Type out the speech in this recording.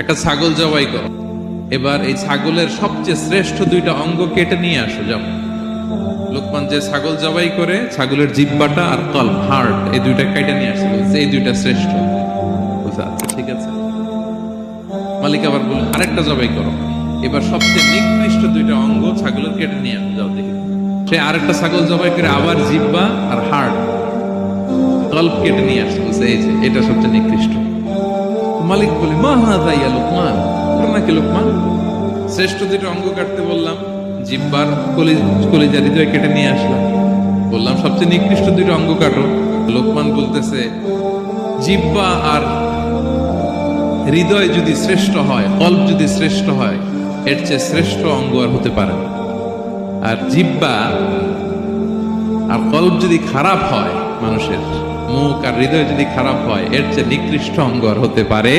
একটা ছাগল জবাই করো, এবার এই ছাগলের সবচেয়ে শ্রেষ্ঠ দুইটা অঙ্গ কেটে নিয়ে আসো। যাও, লোকমান যে ছাগল জবাই করে ছাগলের জিহ্বাটা আর কল হার্ট এই দুইটা কেটে নিয়ে আসছে, বলছে এই দুইটা শ্রেষ্ঠ। বলছে আচ্ছা ঠিক আছে। মালিক আবার বললেন আরেকটা জবাই করো, এবার সবচেয়ে নিকৃষ্ট দুইটা অঙ্গ ছাগলের কেটে নিয়ে আসো। যাও দেখি। সে আরেকটা ছাগল জবাই করে আবার জিহ্বা আর হার্ট কল্প কেটে নিয়ে আসছে, বলছে এই যে এটা সবচেয়ে নিকৃষ্ট। মালিক বলে মা হাযা ইয়া লোকমান, নাকি লোকমান শ্রেষ্ঠ দুইটা অঙ্গ কাটতে বললাম, জিহ্বার কলিজা হৃদয় কেটে নিয়ে আসলাম, বললাম সবচেয়ে নিকৃষ্ট দুইটা অঙ্গ কাটো। লোকমান বলতেছে জিহ্বা আর হৃদয় যদি শ্রেষ্ঠ হয়, কল্প যদি শ্রেষ্ঠ হয়, এর চেয়ে শ্রেষ্ঠ অঙ্গ আর হতে পারে না। আর জিহ্বা আর কল্প যদি খারাপ হয়, মানুষের মুখ আর হৃদয় যদি খারাপ হয়, এর চেয়ে নিকৃষ্ট অঙ্গ আর হতে পারে